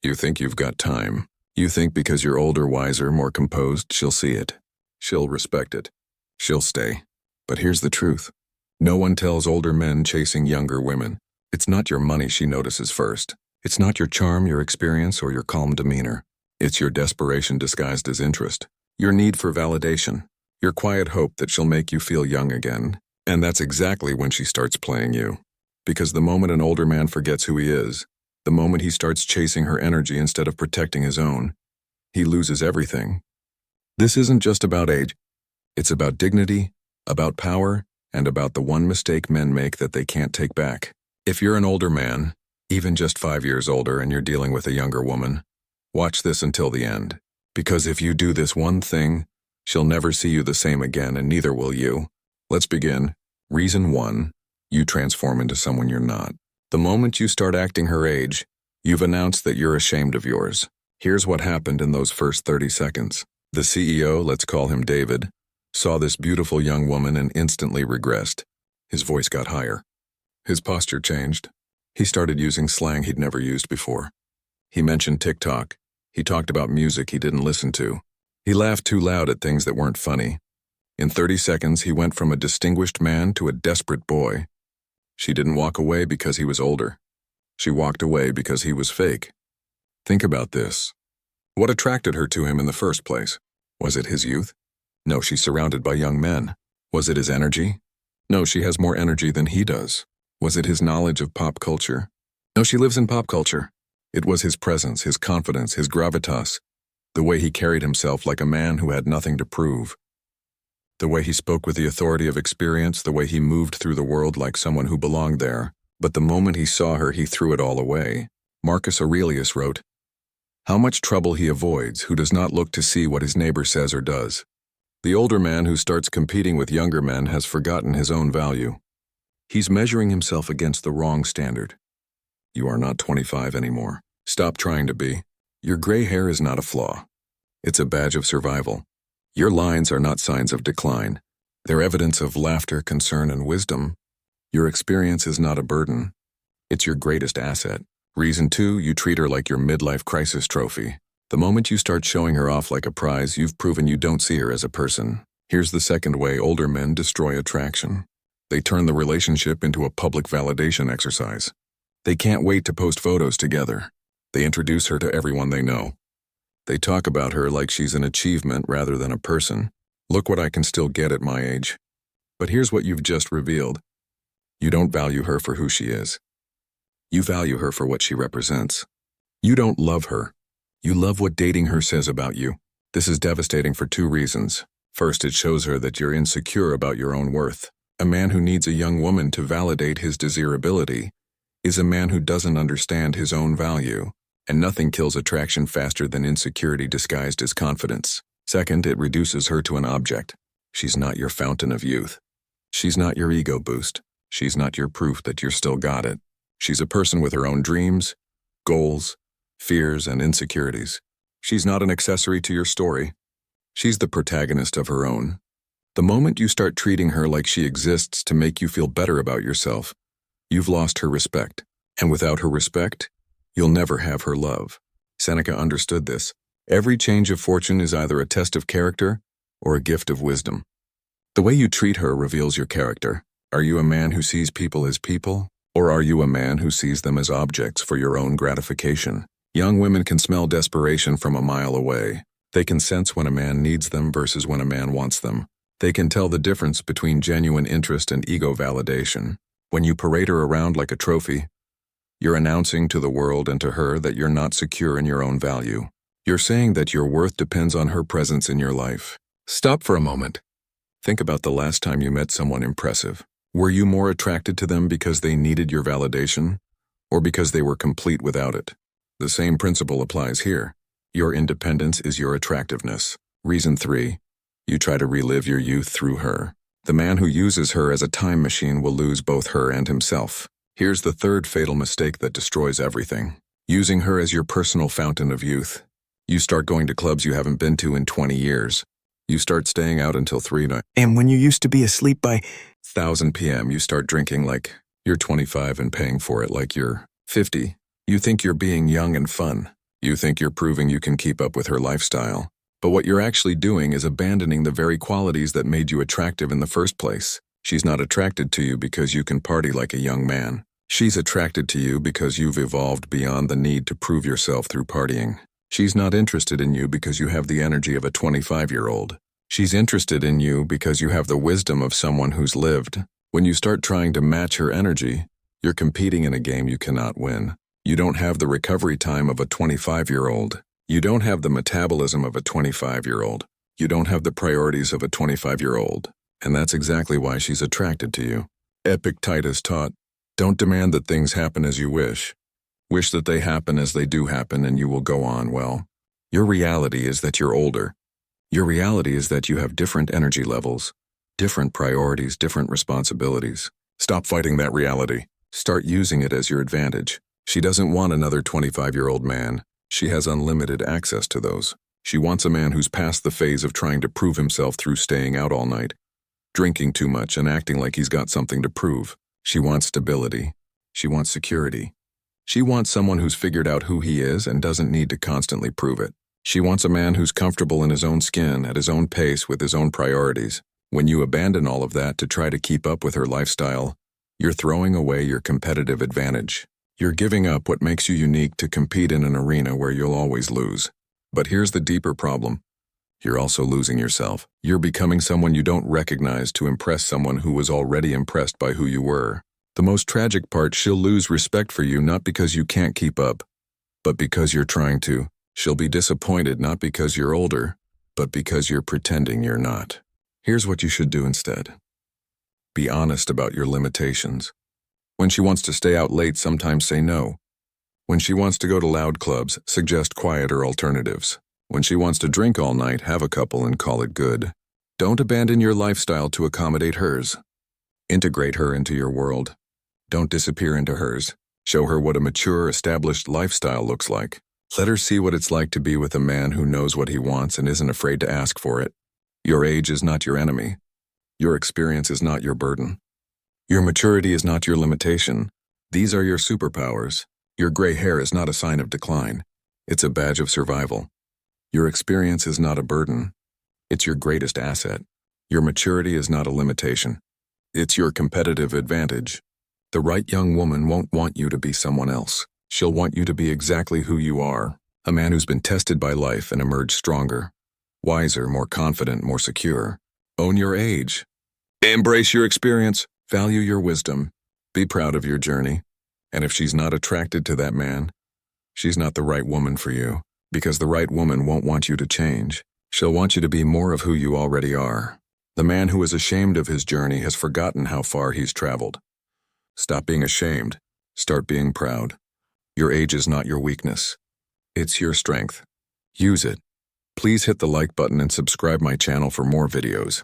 You think you've got time. You think because you're older, wiser, more composed, she'll see it. She'll respect it. She'll stay. But here's the truth. No one tells older men chasing younger women. It's not your money she notices first. It's not your charm, your experience, or your calm demeanor. It's your desperation disguised as interest. Your need for validation. Your quiet hope that she'll make you feel young again. And that's exactly when she starts playing you. Because the moment an older man forgets who he is, the moment he starts chasing her energy instead of protecting his own, he loses everything. This isn't just about age. It's about dignity, about power, and about the one mistake men make that they can't take back. If you're an older man, even just 5 years older, and you're dealing with a younger woman, watch this until the end. Because if you do this one thing, she'll never see you the same again, and neither will you. Let's begin. Reason 1, you transform into someone you're not. The moment you start acting her age, you've announced that you're ashamed of yours. Here's what happened in those first 30 seconds. The CEO, let's call him David, saw this beautiful young woman and instantly regressed. His voice got higher. His posture changed. He started using slang he'd never used before. He mentioned TikTok. He talked about music he didn't listen to. He laughed too loud at things that weren't funny. In 30 seconds, he went from a distinguished man to a desperate boy. She didn't walk away because he was older. She walked away because he was fake. Think about this. What attracted her to him in the first place? Was it his youth? No, she's surrounded by young men. Was it his energy? No, she has more energy than he does. Was it his knowledge of pop culture? No, she lives in pop culture. It was his presence, his confidence, his gravitas, the way he carried himself like a man who had nothing to prove. The way he spoke with the authority of experience, the way he moved through the world like someone who belonged there. But the moment he saw her, he threw it all away. Marcus Aurelius wrote, "How much trouble he avoids who does not look to see what his neighbor says or does." The older man who starts competing with younger men has forgotten his own value. He's measuring himself against the wrong standard. You are not 25 anymore. Stop trying to be. Your gray hair is not a flaw. It's a badge of survival. Your lines are not signs of decline. They're evidence of laughter, concern, and wisdom. Your experience is not a burden. It's your greatest asset. Reason 2, you treat her like your midlife crisis trophy. The moment you start showing her off like a prize, you've proven you don't see her as a person. Here's the second way older men destroy attraction. They turn the relationship into a public validation exercise. They can't wait to post photos together. They introduce her to everyone they know. They talk about her like she's an achievement rather than a person. Look what I can still get at my age. But here's what you've just revealed. You don't value her for who she is. You value her for what she represents. You don't love her. You love what dating her says about you. This is devastating for 2 reasons. First, it shows her that you're insecure about your own worth. A man who needs a young woman to validate his desirability is a man who doesn't understand his own value. And nothing kills attraction faster than insecurity disguised as confidence. Second, it reduces her to an object. She's not your fountain of youth. She's not your ego boost. She's not your proof that you're still got it. She's a person with her own dreams, goals, fears, and insecurities. She's not an accessory to your story. She's the protagonist of her own. The moment you start treating her like she exists to make you feel better about yourself, you've lost her respect. And without her respect, you'll never have her love. Seneca understood this. Every change of fortune is either a test of character or a gift of wisdom. The way you treat her reveals your character. Are you a man who sees people as people, or are you a man who sees them as objects for your own gratification? Young women can smell desperation from a mile away. They can sense when a man needs them versus when a man wants them. They can tell the difference between genuine interest and ego validation. When you parade her around like a trophy, you're announcing to the world and to her that you're not secure in your own value. You're saying that your worth depends on her presence in your life. Stop for a moment. Think about the last time you met someone impressive. Were you more attracted to them because they needed your validation, or because they were complete without it? The same principle applies here. Your independence is your attractiveness. Reason 3, you try to relive your youth through her. The man who uses her as a time machine will lose both her and himself. Here's the third fatal mistake that destroys everything. Using her as your personal fountain of youth. You start going to clubs you haven't been to in 20 years. You start staying out until 3 a.m. And when you used to be asleep by 1000 p.m., you start drinking like you're 25 and paying for it like you're 50. You think you're being young and fun. You think you're proving you can keep up with her lifestyle. But what you're actually doing is abandoning the very qualities that made you attractive in the first place. She's not attracted to you because you can party like a young man. She's attracted to you because you've evolved beyond the need to prove yourself through partying. She's not interested in you because you have the energy of a 25-year-old. She's interested in you because you have the wisdom of someone who's lived. When you start trying to match her energy, you're competing in a game you cannot win. You don't have the recovery time of a 25-year-old. You don't have the metabolism of a 25-year-old. You don't have the priorities of a 25-year-old. And that's exactly why she's attracted to you. Epictetus taught, don't demand that things happen as you wish. Wish that they happen as they do happen and you will go on well. Your reality is that you're older. Your reality is that you have different energy levels, different priorities, different responsibilities. Stop fighting that reality. Start using it as your advantage. She doesn't want another 25-year-old man. She has unlimited access to those. She wants a man who's past the phase of trying to prove himself through staying out all night, drinking too much and acting like he's got something to prove. She wants stability. She wants security. She wants someone who's figured out who he is and doesn't need to constantly prove it. She wants a man who's comfortable in his own skin, at his own pace, with his own priorities. When you abandon all of that to try to keep up with her lifestyle, you're throwing away your competitive advantage. You're giving up what makes you unique to compete in an arena where you'll always lose. But here's the deeper problem. You're also losing yourself. You're becoming someone you don't recognize to impress someone who was already impressed by who you were. The most tragic part, she'll lose respect for you not because you can't keep up, but because you're trying to. She'll be disappointed not because you're older, but because you're pretending you're not. Here's what you should do instead. Be honest about your limitations. When she wants to stay out late, sometimes say no. When she wants to go to loud clubs, suggest quieter alternatives. When she wants to drink all night, have a couple and call it good. Don't abandon your lifestyle to accommodate hers. Integrate her into your world. Don't disappear into hers. Show her what a mature, established lifestyle looks like. Let her see what it's like to be with a man who knows what he wants and isn't afraid to ask for it. Your age is not your enemy. Your experience is not your burden. Your maturity is not your limitation. These are your superpowers. Your gray hair is not a sign of decline. It's a badge of survival. Your experience is not a burden. It's your greatest asset. Your maturity is not a limitation. It's your competitive advantage. The right young woman won't want you to be someone else. She'll want you to be exactly who you are, a man who's been tested by life and emerged stronger, wiser, more confident, more secure. Own your age. Embrace your experience. Value your wisdom. Be proud of your journey. And if she's not attracted to that man, she's not the right woman for you, because the right woman won't want you to change. She'll want you to be more of who you already are. The man who is ashamed of his journey has forgotten how far he's traveled. Stop being ashamed. Start being proud. Your age is not your weakness. It's your strength. Use it. Please hit the like button and subscribe my channel for more videos.